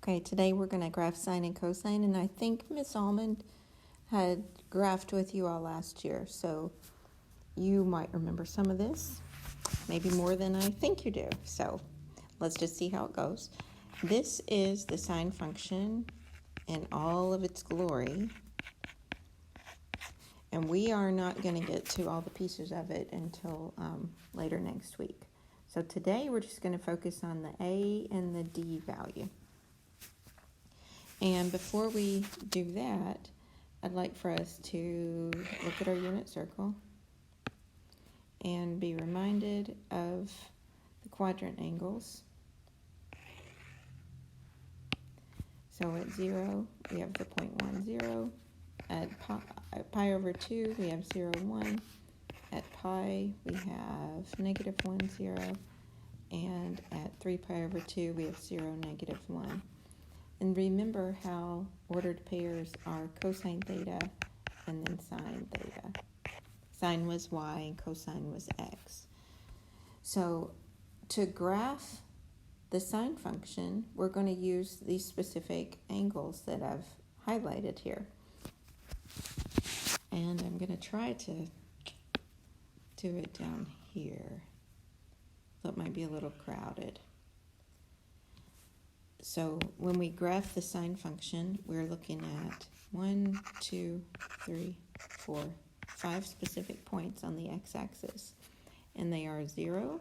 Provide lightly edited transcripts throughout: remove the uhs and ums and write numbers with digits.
Okay, today we're going to graph sine and cosine, and I think Miss Almond had graphed with you all last year, so you might remember some of this, maybe more than I think you do. So let's just see how it goes. This is the sine function in all of its glory, and we are not going to get to all the pieces of it until later next week. So today we're just going to focus on the a and the d value. And before we do that, I'd like for us to look at our unit circle and be reminded of the quadrant angles. So at 0, we have the point 1, 0. At pi over 2, we have 0, 1. At pi, we have negative 1, 0. And at 3 pi over 2, we have 0, negative 1. And remember how ordered pairs are cosine theta and then sine theta. Sine was y and cosine was x. So to graph the sine function, we're going to use these specific angles that I've highlighted here. And I'm going to try to do it down here. So it might be a little crowded. So when we graph the sine function, we're looking at 1, 2, 3, 4, 5 specific points on the x-axis. And they are 0,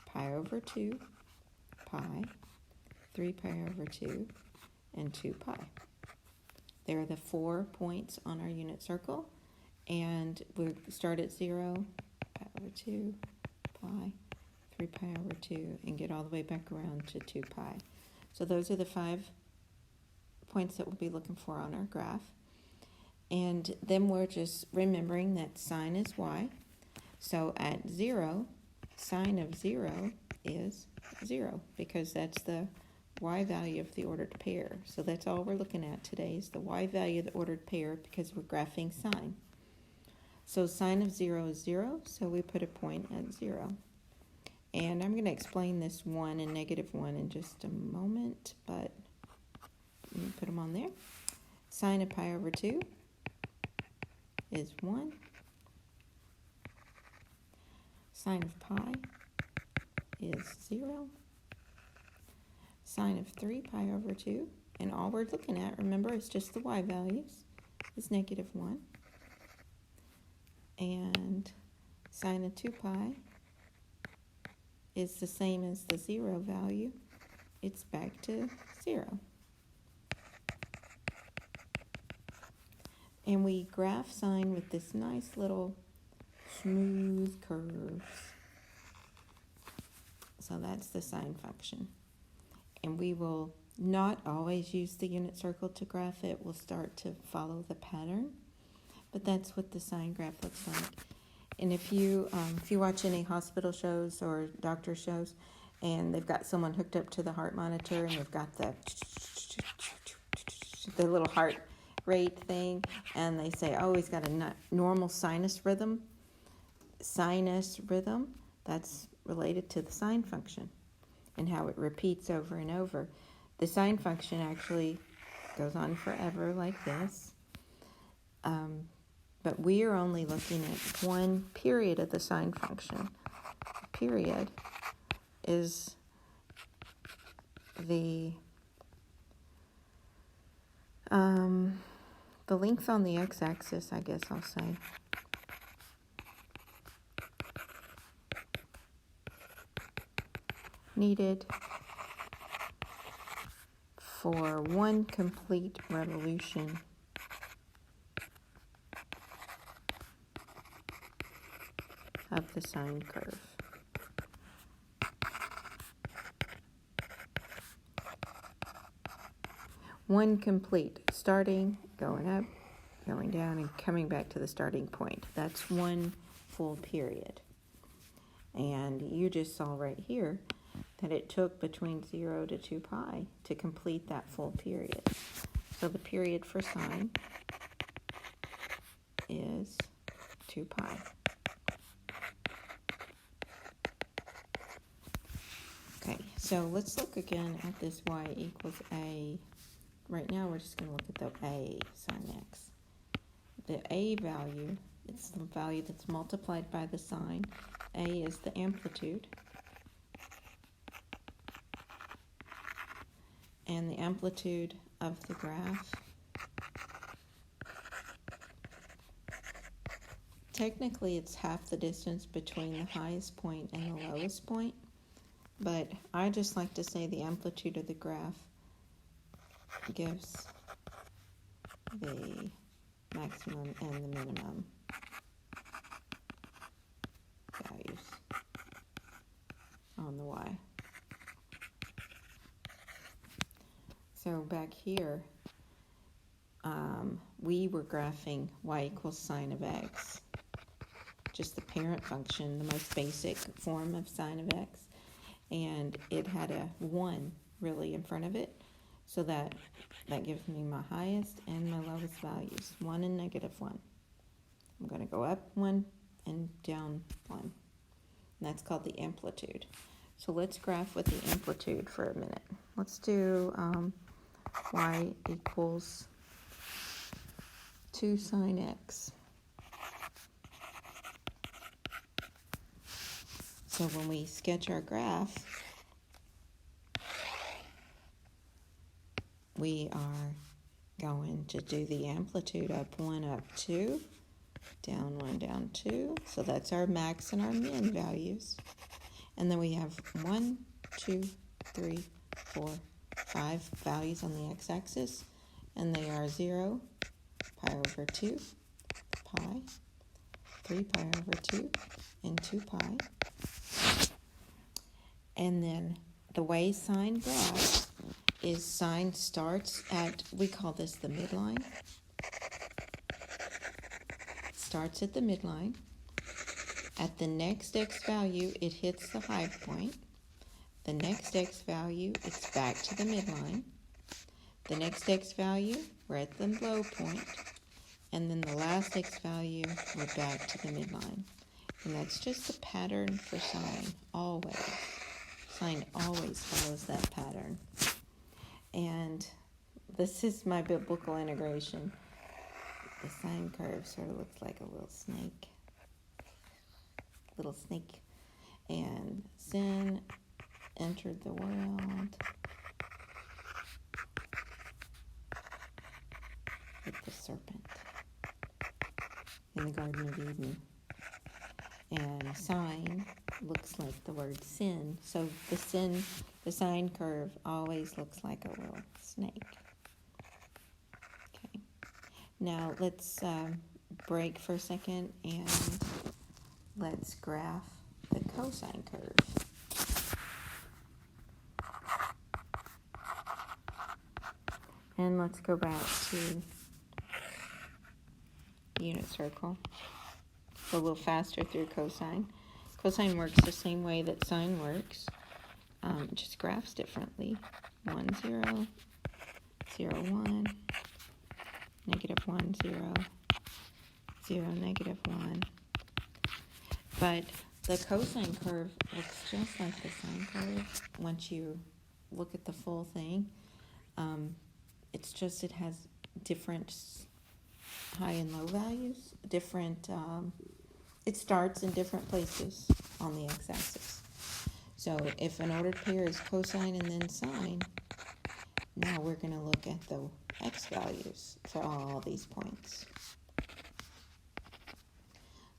pi over 2, pi, 3 pi over 2, and 2 pi. There are the 4 points on our unit circle. And we'll start at 0, pi over 2, pi, 3 pi over 2, and get all the way back around to 2 pi. So those are the 5 points that we'll be looking for on our graph. And then we're just remembering that sine is y. So at 0, sine of 0 is 0 because that's the y value of the ordered pair. So that's all we're looking at today is the y value of the ordered pair because we're graphing sine. So sine of 0 is 0, so we put a point at 0. And I'm going to explain this 1 and negative 1 in just a moment, but let me put them on there. Sine of pi over 2 is 1. Sine of pi is 0. Sine of 3 pi over 2, and all we're looking at, remember, is just the y values, is negative 1. And sine of 2 pi is the same as the 0 value. It's back to 0. And we graph sine with this nice little smooth curves. So that's the sine function. And we will not always use the unit circle to graph it. We'll start to follow the pattern. But that's what the sine graph looks like. And if you watch any hospital shows or doctor shows, and they've got someone hooked up to the heart monitor, and they've got the little heart rate thing, and they say, oh, he's got a normal sinus rhythm. Sinus rhythm, that's related to the sine function and how it repeats over and over. The sine function actually goes on forever like this. But we are only looking at one period of the sine function. Period is the length on the x-axis, I guess I'll say. Needed for one complete revolution of the sine curve. One complete, starting, going up, going down, and coming back to the starting point. That's one full period. And you just saw right here that it took between 0 to 2 pi to complete that full period. So the period for sine is 2 pi. Okay, So let's look again at this y equals a. Right now we're just going to look at the a sine x. The a value, it's the value that's multiplied by the sine. A is the amplitude. And the amplitude of the graph, technically it's half the distance between the highest point and the lowest point, but I just like to say the amplitude of the graph gives the maximum and the minimum values on the y. So back here, we were graphing y equals sine of x, just the parent function, the most basic form of sine of x, and it had a 1 really in front of it, so that gives me my highest and my lowest values, 1 and -1. I'm going to go up 1 and down 1, and that's called the amplitude. So let's graph with the amplitude for a minute. Let's do y equals 2 sine x. So when we sketch our graph, we are going to do the amplitude up 1, up 2, down 1, down 2. So that's our max and our min values. And then we have 1, 2, 3, 4, 5 values on the x-axis, and they are 0, pi over 2, pi, 3 pi over 2, and 2 pi. And then the way sine graphs is sine starts at, we call this the midline. It starts at the midline. At the next x value, it hits the high point. The next x value, it's back to the midline. The next x value, we're at the low point. And then the last x value, we're back to the midline. And that's just the pattern for sine, always. Sine always follows that pattern. And this is my biblical integration. The sine curve sort of looks like a little snake. And sin entered the world with the serpent in the Garden of Eden. And sine looks like the word sin. So the sine curve always looks like a little snake. Okay. Now let's break for a second and let's graph the cosine curve. And let's go back to unit circle. Go a little faster through cosine. Cosine works the same way that sine works, just graphs differently. 1, 0, 0, 1, -1, 0, 0, -1. But the cosine curve looks just like the sine curve once you look at the full thing. It's just it has different high and low values, different, it starts in different places on the x-axis. So if an ordered pair is cosine and then sine, now we're going to look at the x values for all these points.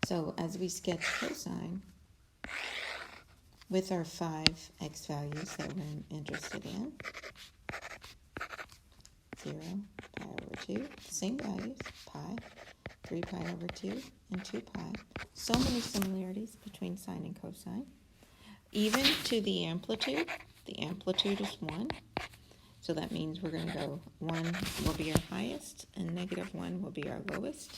So as we sketch cosine with our 5 x values that we're interested in, 0, pi over 2, same values, pi, 3 pi over 2, and 2 pi. So many similarities between sine and cosine. Even to the amplitude is 1. So that means we're going to go 1 will be our highest and -1 will be our lowest.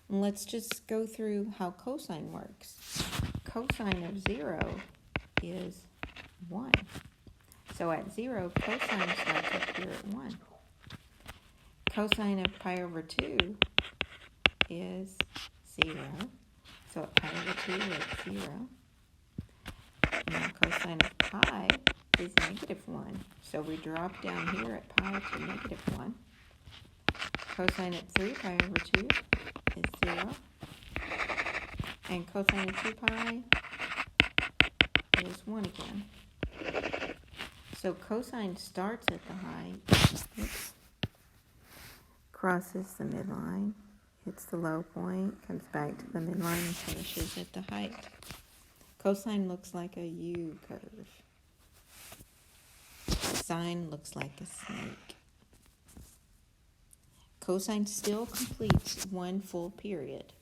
And let's just go through how cosine works. Cosine of 0 is 1. So at 0, cosine starts up here at 1. Cosine of pi over 2 is 0. So at pi over 2, we're at 0. Now cosine of pi is -1. So we drop down here at pi to -1. Cosine at 3 pi over 2 is 0. And cosine of 2 pi is 1 again. So cosine starts at the height, crosses the midline, hits the low point, comes back to the midline, and finishes at the height. Cosine looks like a U curve. Sine looks like a snake. Cosine still completes one full period.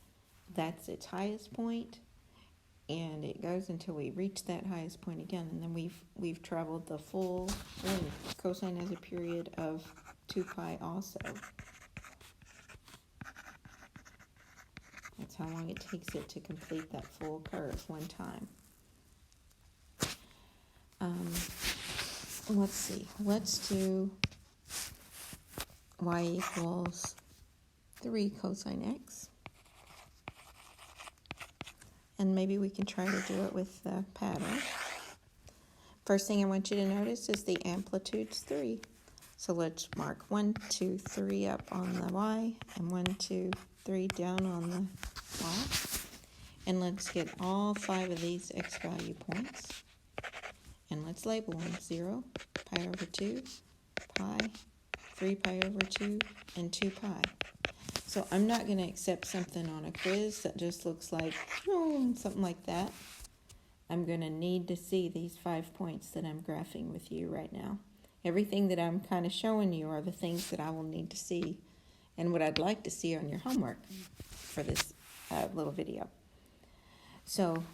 That's its highest point, and it goes until we reach that highest point again, and then we've traveled the full length. Cosine has a period of 2 pi also. That's how long it takes it to complete that full curve one time. Let's see. Let's do y equals 3 cosine x. And maybe we can try to do it with the pattern. First thing I want you to notice is the amplitude's 3. So let's mark 1, 2, 3 up on the y, and 1, 2, 3 down on the y. And let's get all 5 of these x value points. And let's label them 0, pi over 2, pi, 3 pi over 2, and 2 pi. So I'm not going to accept something on a quiz that just looks like, something like that. I'm going to need to see these 5 points that I'm graphing with you right now. Everything that I'm kind of showing you are the things that I will need to see and what I'd like to see on your homework for this little video. So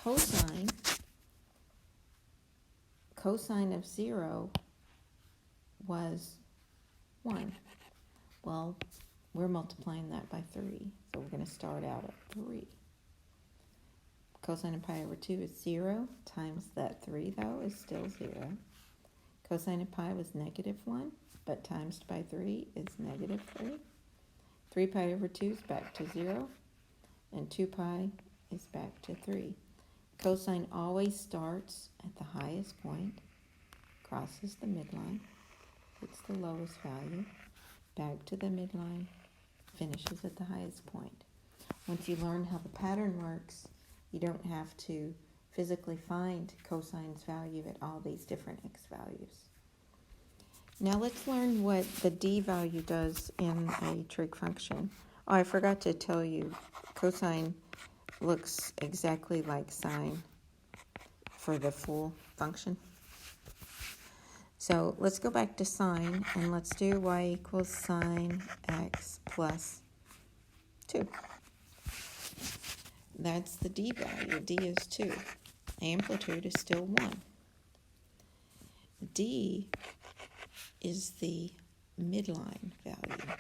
cosine of 0 was 1. Well, we're multiplying that by 3, so we're going to start out at 3. Cosine of pi over 2 is 0, times that 3, though, is still 0. Cosine of pi was -1, but times by 3 is -3. 3 pi over 2 is back to 0, and 2 pi is back to 3. Cosine always starts at the highest point, crosses the midline, hits the lowest value, back to the midline, finishes at the highest point. Once you learn how the pattern works, you don't have to physically find cosine's value at all these different x values. Now let's learn what the d value does in a trig function. Oh, I forgot to tell you, cosine looks exactly like sine for the full function. So let's go back to sine, and let's do y equals sine x plus 2. That's the d value. D is 2. Amplitude is still 1. D is the midline value.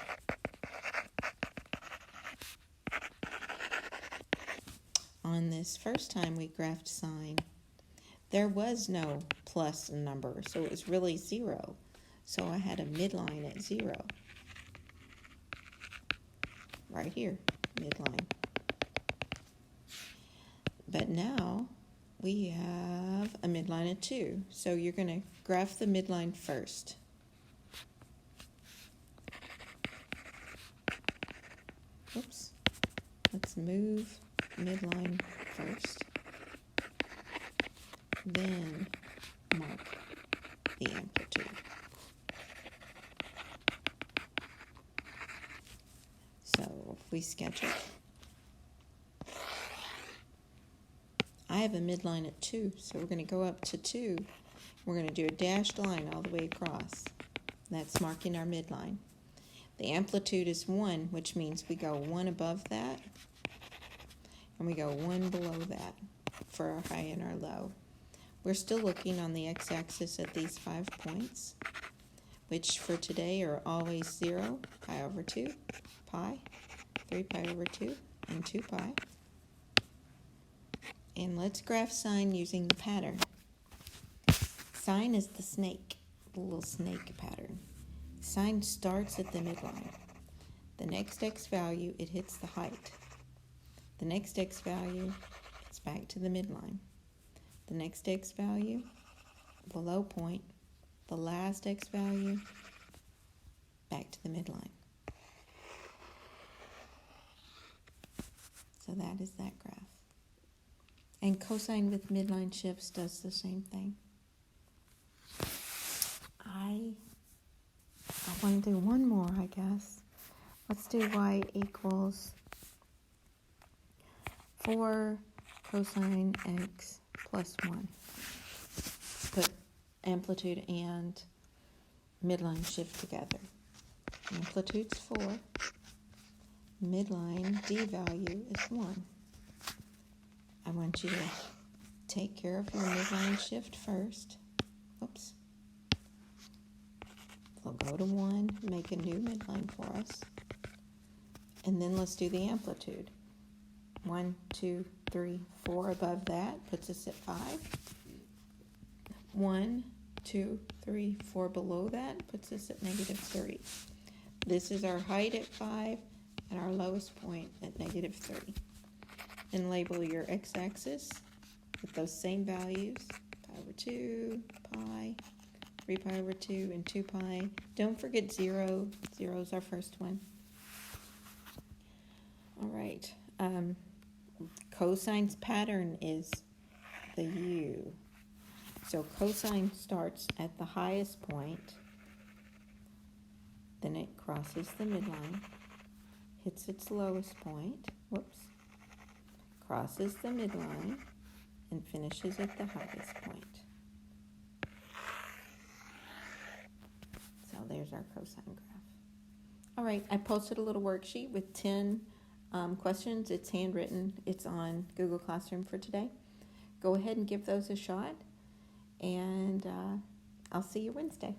On this first time we graphed sine, there was no plus number, so it was really 0. So I had a midline at 0. Right here, midline. But now we have a midline at 2. So you're going to graph the midline first. Oops. Let's move midline first. Then mark the amplitude. So if we sketch it, I have a midline at 2, so we're going to go up to 2. We're going to do a dashed line all the way across. That's marking our midline. The amplitude is 1, which means we go 1 above that, and we go 1 below that for our high and our low. We're still looking on the x-axis at these 5 points, which for today are always 0, pi over 2, pi, 3 pi over 2, and 2 pi. And let's graph sine using the pattern. Sine is the snake, the little snake pattern. Sine starts at the midline. The next x value, it hits the height. The next x value, it's back to the midline. The next x value, below point, the last x value, back to the midline. So that is that graph. And cosine with midline shifts does the same thing. I want to do one more, I guess. Let's do y equals 4 cosine x plus 1. Put amplitude and midline shift together. Amplitude's 4. Midline d value is 1. I want you to take care of your midline shift first. Oops. So go to 1, make a new midline for us. And then let's do the amplitude. 1, 2, 3, 4 above that puts us at 5. 1, 2, 3, 4 below that puts us at -3. This is our height at 5 and our lowest point at -3. And label your x-axis with those same values, pi over 2, pi, 3 pi over 2, and 2 pi. Don't forget 0. 0 is our first one. All right. Cosine's pattern is the U. So cosine starts at the highest point, then it crosses the midline, hits its lowest point, crosses the midline, and finishes at the highest point. So there's our cosine graph. All right, I posted a little worksheet with 10 questions. It's handwritten. It's on Google Classroom for today. Go ahead and give those a shot, and I'll see you Wednesday.